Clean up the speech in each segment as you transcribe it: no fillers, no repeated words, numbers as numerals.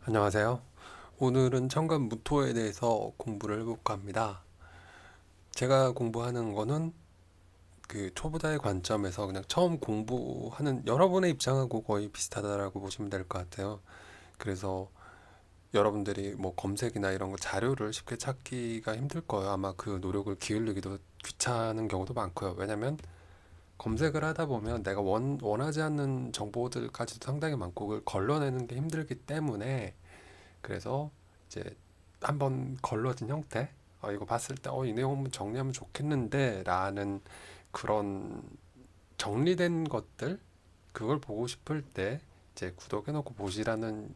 안녕하세요. 오늘은 천간 무토에 대해서 공부를 해볼까 합니다. 제가 공부하는 거는 그 초보자의 관점에서 그냥 처음 공부하는 여러분의 입장하고 거의 비슷하다라고 보시면 될 것 같아요. 그래서 여러분들이 뭐 검색이나 이런 거 자료를 쉽게 찾기가 힘들 거예요. 아마 그 노력을 기울이기도 귀찮은 경우도 많고요. 왜냐면 검색을 하다 보면 내가 원하지 않는 정보들까지도 상당히 많고 그걸 걸러내는 게 힘들기 때문에 그래서 이제 한번 걸러진 형태, 이거 봤을 때 이 내용 한번 정리하면 좋겠는데 라는 그런 정리된 것들, 그걸 보고 싶을 때 이제 구독해놓고 보시라는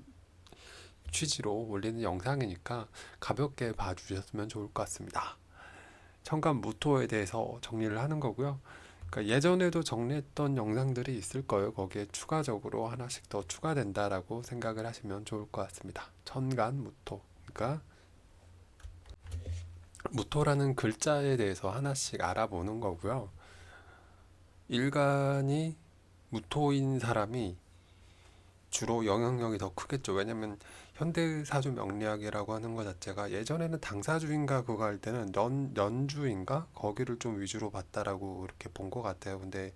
취지로 올리는 영상이니까 가볍게 봐주셨으면 좋을 것 같습니다. 천간 무토에 대해서 정리를 하는 거고요. 그러니까 예전에도 정리했던 영상들이 있을 거예요. 거기에 추가적으로 하나씩 더 추가된다라고 생각을 하시면 좋을 것 같습니다. 천간 무토. 그러니까 무토라는 글자에 대해서 하나씩 알아보는 거고요. 일간이 무토인 사람이 주로 영향력이 더 크겠죠. 왜냐면 현대사주 명리학이라고 하는 것 자체가 예전에는 당사주인가 그거 할 때는 연주인가 거기를 좀 위주로 봤다라고 이렇게 본 것 같아요. 근데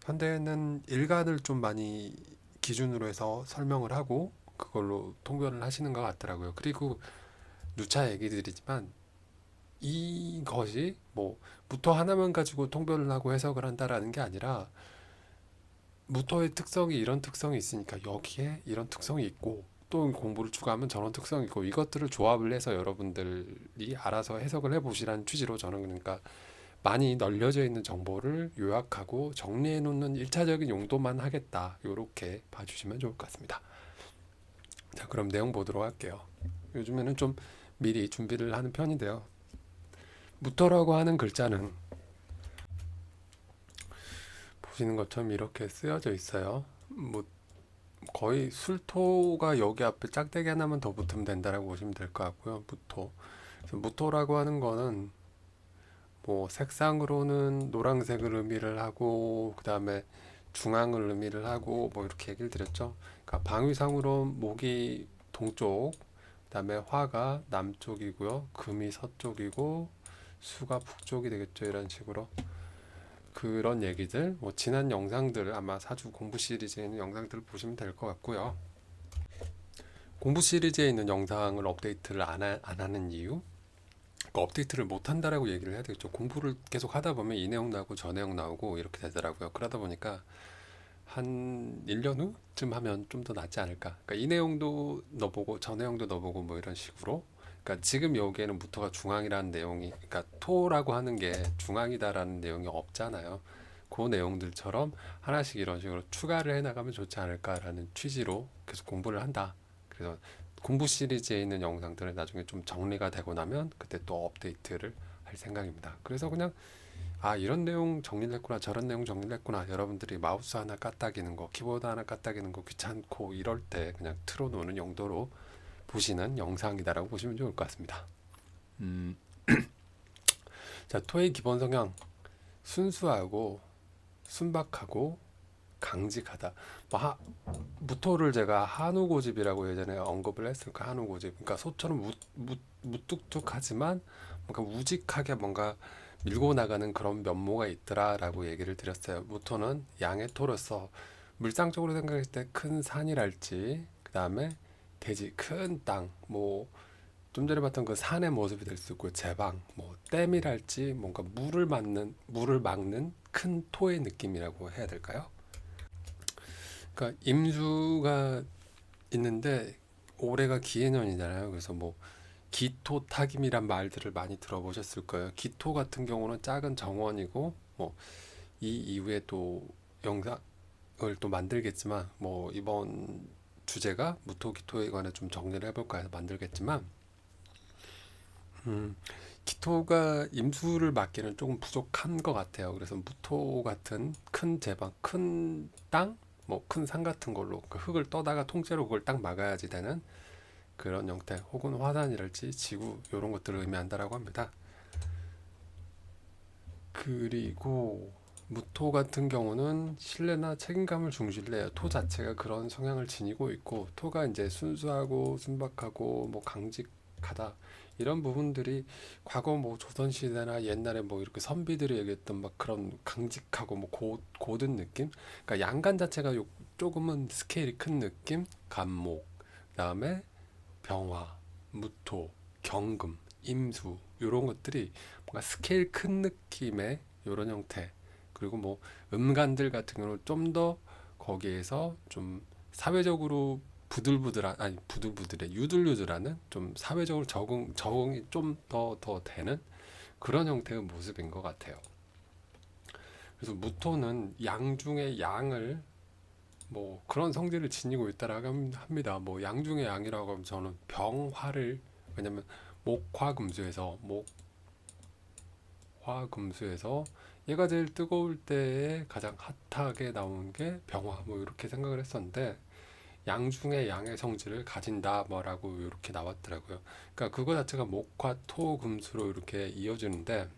현대에는 일간을 좀 많이 기준으로 해서 설명을 하고 그걸로 통변을 하시는 것 같더라고요. 그리고 누차 얘기드리지만 이것이 뭐 무토 하나만 가지고 통변을 하고 해석을 한다라는 게 아니라 무토의 특성이 이런 특성이 있으니까 여기에 이런 특성이 있고 또 공부를 추가하면 저런 특성이 있고 이것들을 조합을 해서 여러분들이 알아서 해석을 해보시라는 취지로 저는 그러니까 많이 널려져 있는 정보를 요약하고 정리해 놓는 일차적인 용도만 하겠다. 요렇게 봐주시면 좋을 것 같습니다. 자, 그럼 내용 보도록 할게요. 요즘에는 좀 미리 준비를 하는 편인데요. 무토라고 하는 글자는 보시는 것처럼 이렇게 쓰여져 있어요. 뭐 거의 술토가 여기 앞에 짝대기 하나만 더 붙으면 된다라고 보시면 될 것 같고요. 무토. 그래서 무토라고 하는 거는 뭐 색상으로는 노란색을 의미를 하고 그다음에 중앙을 의미를 하고 뭐 이렇게 얘기를 드렸죠. 그러니까 방위상으로 목이 동쪽, 그다음에 화가 남쪽이고요. 금이 서쪽이고 수가 북쪽이 되겠죠. 이런 식으로. 그런 얘기들, 뭐 지난 영상들 아마 사주 공부 시리즈에 있는 영상들을 보시면 될 것 같고요. 공부 시리즈에 있는 영상을 업데이트를 안 하는 이유? 그러니까 업데이트를 못 한다라고 얘기를 해야 되겠죠. 공부를 계속 하다 보면 이 내용 나오고 저 내용 나오고 이렇게 되더라고요. 그러다 보니까 한 1년 후쯤 하면 좀 더 낫지 않을까. 그러니까 이 내용도 넣어보고 저 내용도 넣어보고 뭐 이런 식으로. 그러니까 지금 여기에는 무토가 중앙이라는 내용이, 그러니까 토라고 하는 게 중앙이다라는 내용이 없잖아요. 그 내용들처럼 하나씩 이런 식으로 추가를 해나가면 좋지 않을까라는 취지로 계속 공부를 한다. 그래서 공부 시리즈에 있는 영상들은 나중에 좀 정리가 되고 나면 그때 또 업데이트를 할 생각입니다. 그래서 그냥 이런 내용 정리했구나 저런 내용 정리했구나 여러분들이 마우스 하나 까딱이는 거 키보드 하나 까딱이는 거 귀찮고 이럴 때 그냥 틀어놓는 용도로 보시는 영상이다라고 보시면 좋을 것 같습니다. 음, 자, 토의 기본 성향 순수하고 순박하고 강직하다. 뭐 무토를 제가 한우 고집이라고 예전에 언급을 했을까. 한우 고집. 그러니까 소처럼 무뚝뚝하지만 뭔가 우직하게 뭔가 밀고 나가는 그런 면모가 있더라라고 얘기를 드렸어요. 무토는 양의 토로서 물상적으로 생각했을 때 큰 산이랄지 그 다음에 대지 큰 땅, 뭐 좀 전에 봤던 그 산의 모습이 될 수 있고 제방, 뭐 댐이랄지 뭔가 물을 막는 큰 토의 느낌이라고 해야 될까요? 그러니까 임수가 있는데 올해가 기해년이잖아요. 그래서 뭐 기토탁임이란 말들을 많이 들어보셨을 거예요. 기토 같은 경우는 작은 정원이고 뭐 이 이후에 또 영상을 또 만들겠지만 뭐 이번 주제가 무토 기토에 관해 좀 정리를 해볼까 해서 만들겠지만 음, 기토가 임수를 맡기는 조금 부족한 것 같아요. 그래서 무토 같은 큰 제방, 큰 땅, 뭐 큰 산 같은 걸로 그 흙을 떠다가 통째로 그걸 딱 막아야지 되는 그런 형태, 혹은 화산이랄지 지구 이런 것들을 의미한다라고 합니다. 그리고 무토 같은 경우는 신뢰나 책임감을 중시를 해요. 토 자체가 그런 성향을 지니고 있고, 토가 이제 순수하고 순박하고 뭐 강직하다 이런 부분들이 과거 뭐 조선시대나 옛날에 뭐 이렇게 선비들이 얘기했던 막 그런 강직하고 뭐 고든 느낌? 그러니까 양간 자체가 조금은 스케일이 큰 느낌? 간목, 그다음에 병화, 무토, 경금, 임수 이런 것들이 뭔가 스케일 큰 느낌의 이런 형태. 그리고 뭐 음간들 같은 경우는 좀 더 거기에서 좀 사회적으로 부들부들한, 아니 부들부들해, 유들유들하는, 좀 사회적으로 적응이 좀 더 되는 그런 형태의 모습인 것 같아요. 그래서 무토는 양 중에 양을, 뭐 그런 성질을 지니고 있다라고 합니다. 뭐 양 중에 양이라고 하면 저는 병화를, 왜냐면 목화금수에서 얘가 제일 뜨거울 때에 가장 핫하게 나오는 게 병화, 뭐 이렇게 생각을 했었는데, 양 중에 양의 성질을 가진다 뭐라고 이렇게 나왔더라고요. 그러니까 그거 자체가 목화토금수로 이렇게 이어지는데,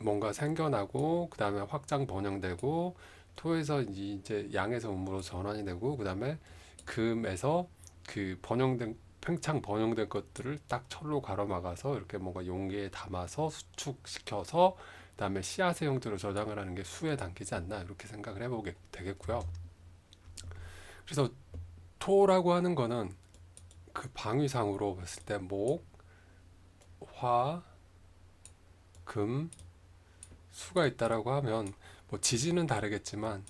뭔가 생겨나고 그 다음에 확장 번영되고, 토에서 이제 양에서 음으로 전환이 되고, 그 다음에 금에서 그 번영된, 팽창 번영된 것들을 딱 철로 가로막아서 이렇게 뭔가 용기에 담아서 수축시켜서 그 다음에 씨앗의 형태로 저장을 하는 게 수에 담기지 않나 이렇게 생각을 해보게 되겠고요. 그래서 토라고 하는 거는 그 방위상으로 봤을 때 목, 화, 금, 수가 있다라고 하면, 뭐 지지는 다르겠지만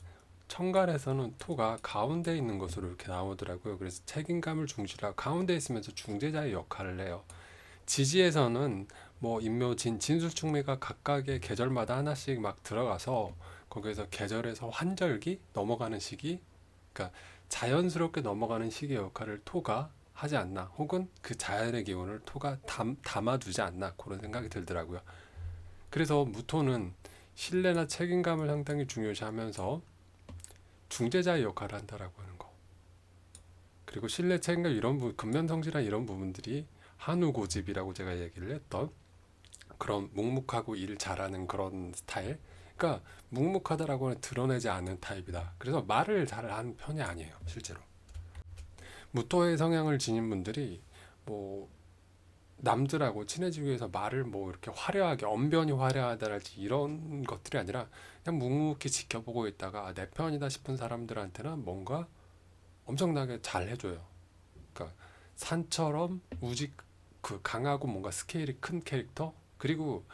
천간에서는 토가 가운데 있는 것으로 이렇게 나오더라고요. 그래서 책임감을 중시하고 가운데 있으면서 중재자의 역할을 해요. 지지에서는 뭐 임묘진, 진술충미가 각각의 계절마다 하나씩 막 들어가서 거기에서 계절에서 환절기 넘어가는 시기, 그러니까 자연스럽게 넘어가는 시기의 역할을 토가 하지 않나, 혹은 그 자연의 기운을 토가 담아두지 않나 그런 생각이 들더라고요. 그래서 무토는 신뢰나 책임감을 상당히 중요시하면서 중재자의 역할을 한다라고 하는 거. 그리고 신뢰, 책임감 이런 근면성실한 이런 부분들이 한우고집이라고 제가 얘기를 했던 그런 묵묵하고 일 잘하는 그런 스타일. 그러니까 묵묵하다라고는 드러내지 않는 타입이다. 그래서 말을 잘하는 편이 아니에요, 실제로. 무토의 성향을 지닌 분들이 뭐 남들하고 친해지기 위해서 말을 뭐 이렇게 화려하게, 언변이 화려하다랄지 이런 것들이 아니라 그냥 묵묵히 지켜보고 있다가 내 편이다 싶은 사람들한테는 뭔가 엄청나게 잘 해줘요. 그러니까 산처럼 우직, 그 강하고 뭔가 스케일이 큰 캐릭터. 그리고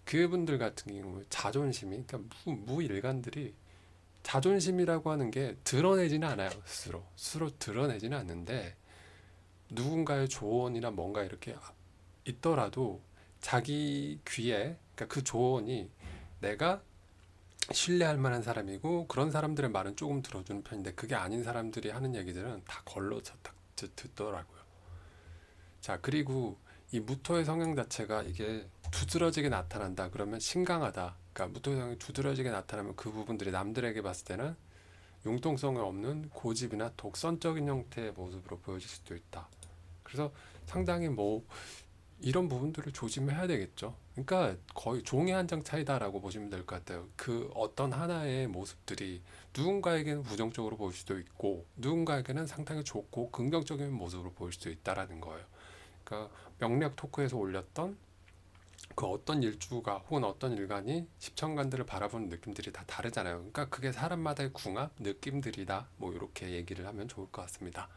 그분들 같은 경우 자존심이, 그러니까 무일관들이 자존심이라고 하는 게 드러내지는 않아요. 스스로 드러내지는 않는데, 누군가의 조언이나 뭔가 이렇게 있더라도 자기 귀에, 그러니까 그 조언이 내가 신뢰할 만한 사람이고 그런 사람들의 말은 조금 들어주는 편인데, 그게 아닌 사람들이 하는 얘기들은 다 걸러서 딱 듣더라고요. 자, 그리고 이 무토의 성향 자체가 이게 두드러지게 나타난다 그러면 신강하다. 그러니까 무토의 성향이 두드러지게 나타나면 그 부분들이 남들에게 봤을 때는 융통성이 없는 고집이나 독선적인 형태의 모습으로 보여질 수도 있다. 그래서 상당히 뭐 이런 부분들을 조심해야 되겠죠. 그러니까 거의 종이 한 장 차이다라고 보시면 될 것 같아요. 그 어떤 하나의 모습들이 누군가에게는 부정적으로 보일 수도 있고 누군가에게는 상당히 좋고 긍정적인 모습으로 보일 수도 있다라는 거예요. 그러니까 명리학 토크에서 올렸던 그 어떤 일주가 혹은 어떤 일간이 십천간들을 바라보는 느낌들이 다 다르잖아요. 그러니까 그게 사람마다의 궁합, 느낌들이다. 뭐 이렇게 얘기를 하면 좋을 것 같습니다.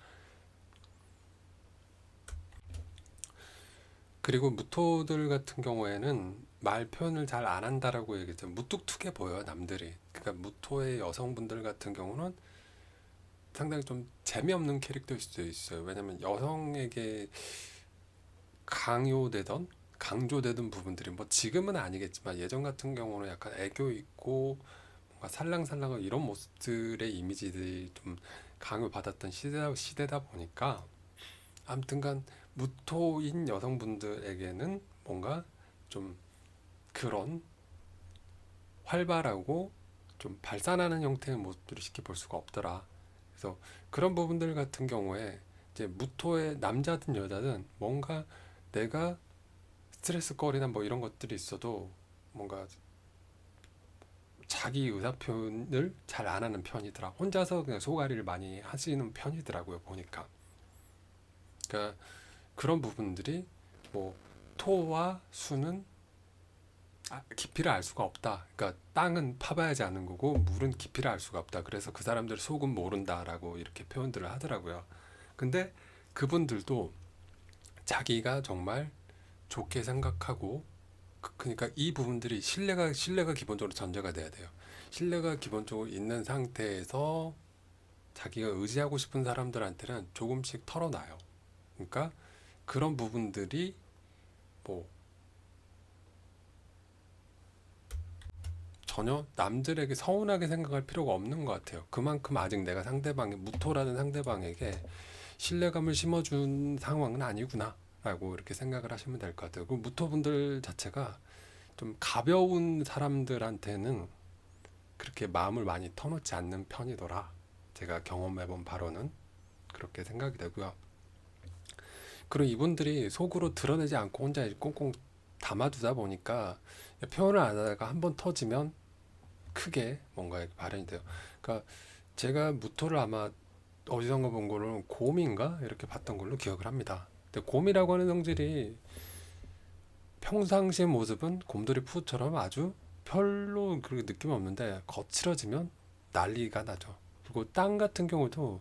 그리고 무토들 같은 경우에는 말 표현을 잘 안 한다라고 얘기했죠. 무뚝뚝해 보여요, 남들이. 그러니까 무토의 여성분들 같은 경우는 상당히 좀 재미없는 캐릭터일 수도 있어요. 왜냐면 여성에게 강요되던 강조되던 부분들이, 뭐 지금은 아니겠지만 예전 같은 경우는 약간 애교 있고 뭔가 살랑살랑한 이런 모습들의 이미지들이 좀 강요받았던 시대다 보니까, 아무튼간 무토인 여성분들에게는 뭔가 좀 그런 활발하고 좀 발산하는 형태의 모습들을 쉽게 볼 수가 없더라. 그래서 그런 부분들 같은 경우에 이제 무토의 남자든 여자든 뭔가 내가 스트레스거리나 뭐 이런 것들이 있어도 뭔가 자기 의사 표현을 잘 안 하는 편이더라. 혼자서 그냥 소가리를 많이 하시는 편이더라고요, 보니까. 그러니까 그런 부분들이 뭐 토와 수는 깊이를 알 수가 없다. 그러니까 땅은 파봐야지 아는 거고 물은 깊이를 알 수가 없다. 그래서 그 사람들 속은 모른다라고 이렇게 표현들을 하더라고요. 근데 그분들도 자기가 정말 좋게 생각하고 그러니까 이 부분들이 신뢰가 기본적으로 전제가 돼야 돼요. 신뢰가 기본적으로 있는 상태에서 자기가 의지하고 싶은 사람들한테는 조금씩 털어놔요. 그러니까 그런 부분들이 뭐 전혀 남들에게 서운하게 생각할 필요가 없는 것 같아요. 그만큼 아직 내가 무토라는 상대방에게 신뢰감을 심어준 상황은 아니구나 라고 이렇게 생각을 하시면 될 것 같아요. 그 무토분들 자체가 좀 가벼운 사람들한테는 그렇게 마음을 많이 터놓지 않는 편이더라. 제가 경험해본 바로는 그렇게 생각이 되고요. 그리고 이분들이 속으로 드러내지 않고 혼자 꽁꽁 담아두다 보니까 표현을 안 하다가 한번 터지면 크게 뭔가 발현이 돼요. 그러니까 제가 무토를 아마 어디선가 본 거는 곰인가 이렇게 봤던 걸로 기억을 합니다. 근데 곰이라고 하는 성질이 평상시의 모습은 곰돌이 푸처럼 아주 별로 그렇게 느낌 없는데 거칠어지면 난리가 나죠. 그리고 땅 같은 경우도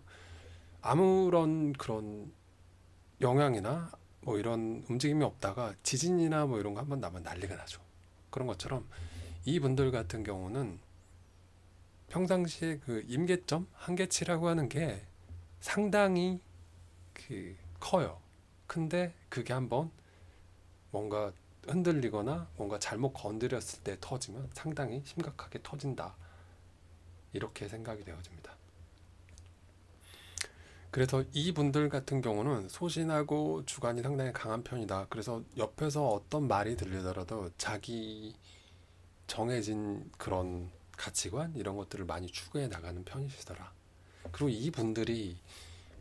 아무런 그런 영향이나 뭐 이런 움직임이 없다가 지진이나 뭐 이런 거 한번 나면 난리가 나죠. 그런 것처럼 이분들 같은 경우는 평상시에 그 임계점 한계치라고 하는 게 상당히 커요. 근데 그게 한번 뭔가 흔들리거나 뭔가 잘못 건드렸을 때 터지면 상당히 심각하게 터진다. 이렇게 생각이 되어집니다. 그래서 이분들 같은 경우는 소신하고 주관이 상당히 강한 편이다. 그래서 옆에서 어떤 말이 들리더라도 자기 정해진 그런 가치관 이런 것들을 많이 추구해 나가는 편이시더라. 그리고 이분들이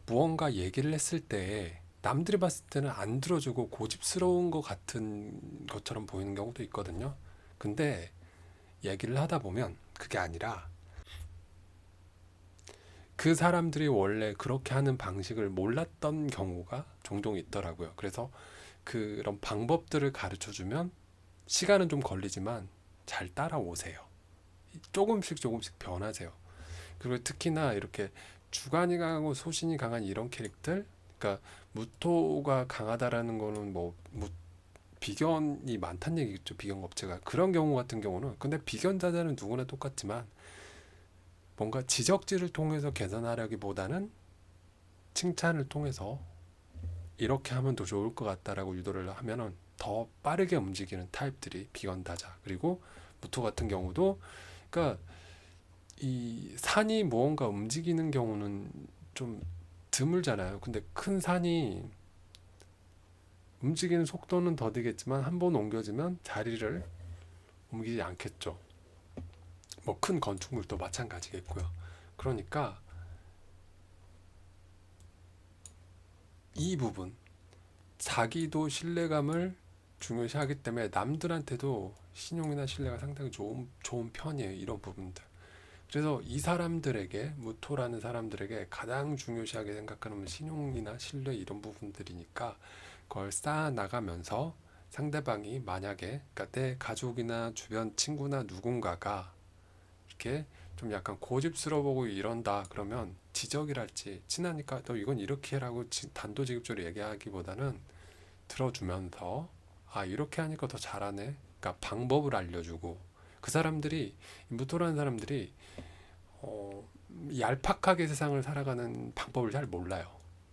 무언가 얘기를 했을 때 남들이 봤을 때는 안 들어주고 고집스러운 것 같은 것처럼 보이는 경우도 있거든요. 근데 얘기를 하다 보면 그게 아니라 그 사람들이 원래 그렇게 하는 방식을 몰랐던 경우가 종종 있더라고요. 그래서 그런 방법들을 가르쳐 주면 시간은 좀 걸리지만 잘 따라오세요. 조금씩 변하세요. 그리고 특히나 이렇게 주관이 강하고 소신이 강한 이런 캐릭터, 그러니까 무토가 강하다라는 거는 뭐 비견이 많다는 얘기겠죠. 비견 업체가 그런 경우 같은 경우는 근데 비견자들은 누구나 똑같지만 뭔가 지적질을 통해서 개선하려기보다는 칭찬을 통해서 이렇게 하면 더 좋을 것 같다라고 유도를 하면은 더 빠르게 움직이는 타입들이 비견다자 그리고 무토 같은 경우도 그러니까 이 산이 무언가 움직이는 경우는 좀 드물잖아요. 근데 큰 산이 움직이는 속도는 더디겠지만 한 번 옮겨지면 자리를 옮기지 않겠죠. 뭐 큰 건축물도 마찬가지겠고요. 그러니까 이 부분 자기도 신뢰감을 중요시하기 때문에 남들한테도 신용이나 신뢰가 상당히 좋은 편이에요. 이런 부분들. 그래서 이 사람들에게 무토라는 사람들에게 가장 중요시하게 생각하는 신용이나 신뢰 이런 부분들이니까 그걸 쌓아 나가면서 상대방이 만약에 그러니까 내 가족이나 주변 친구나 누군가가 이렇게 좀 약간 고집스러워 보고 이런다 그러면 지적이랄지 친하니까 너 이건 이렇게 해라고 단도직입적으로 얘기하기보다는 들어주면서 아 이렇게 하니까 더 잘하네 그러니까 방법을 알려주고 그 사람들이 무토라는 사람들이 얄팍하게 세상을 살아가는 방법을 잘 몰라요.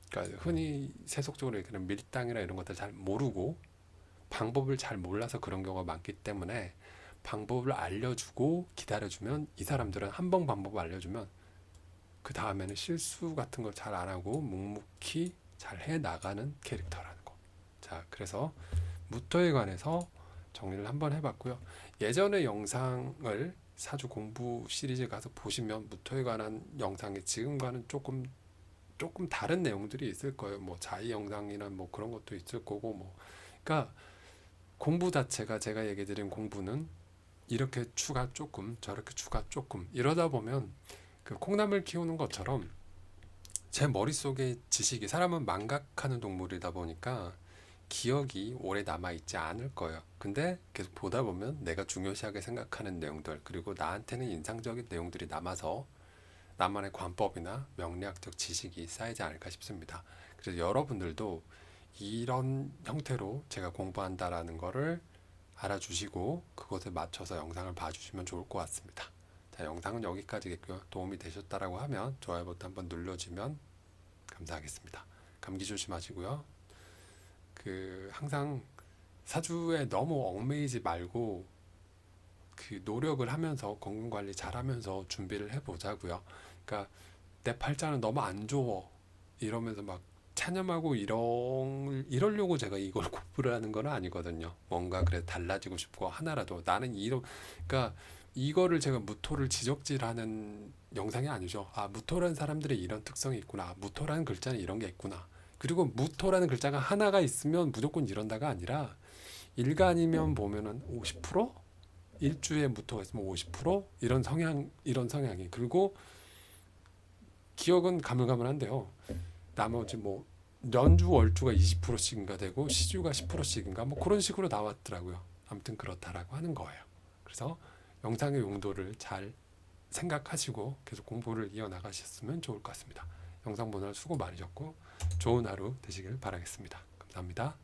그러니까 흔히 세속적으로 얘기하는 밀당이나 이런 것들 잘 모르고 방법을 잘 몰라서 그런 경우가 많기 때문에 방법을 알려주고 기다려주면 이 사람들은 한 번 방법을 알려주면 그 다음에는 실수 같은 걸 잘 안 하고 묵묵히 잘 해 나가는 캐릭터라는 거. 자, 그래서 무토에 관해서 정리를 한번 해봤고요. 예전의 영상을 사주 공부 시리즈 가서 보시면 무토에 관한 영상이 지금과는 조금 다른 내용들이 있을 거예요. 뭐 자의 영상이나 뭐 그런 것도 있을 거고 뭐 그러니까 공부 자체가 제가 얘기 드린 공부는 이렇게 추가 조금 저렇게 추가 조금 이러다 보면 그 콩나물 키우는 것처럼 제 머릿속에 지식이 사람은 망각하는 동물이다 보니까 기억이 오래 남아있지 않을 거예요. 근데 계속 보다 보면 내가 중요시하게 생각하는 내용들 그리고 나한테는 인상적인 내용들이 남아서 나만의 관법이나 명리학적 지식이 쌓이지 않을까 싶습니다. 그래서 여러분들도 이런 형태로 제가 공부한다라는 거를 알아주시고 그것에 맞춰서 영상을 봐주시면 좋을 것 같습니다. 자, 영상은 여기까지겠고요. 도움이 되셨다라고 하면 좋아요 버튼 한번 눌러주면 감사하겠습니다. 감기 조심하시고요. 항상 사주에 너무 얽매이지 말고 그 노력을 하면서 건강 관리 잘하면서 준비를 해보자고요. 그러니까 내 팔자는 너무 안 좋아 이러면서 막 찬염하고 이러려고 제가 이걸 공부를 하는 건 아니거든요. 뭔가 그래 달라지고 싶고 하나라도 나는 그러니까 이거를 제가 무토를 지적질하는 영상이 아니죠. 아, 무토라는 사람들의 이런 특성이 있구나. 무토라는 글자는 이런 게 있구나. 그리고 무토라는 글자가 하나가 있으면 무조건 이런다가 아니라 일간이면 보면은 50%? 일주에 무토가 있으면 50% 이런 성향이 그리고 기억은 가물가물한데요. 나머지 뭐 연주 월주가 20%씩인가 되고 시주가 10%씩인가 뭐 그런 식으로 나왔더라고요. 아무튼 그렇다라고 하는 거예요. 그래서 영상의 용도를 잘 생각하시고 계속 공부를 이어나가셨으면 좋을 것 같습니다. 영상 보느라 수고 많으셨고 좋은 하루 되시길 바라겠습니다. 감사합니다.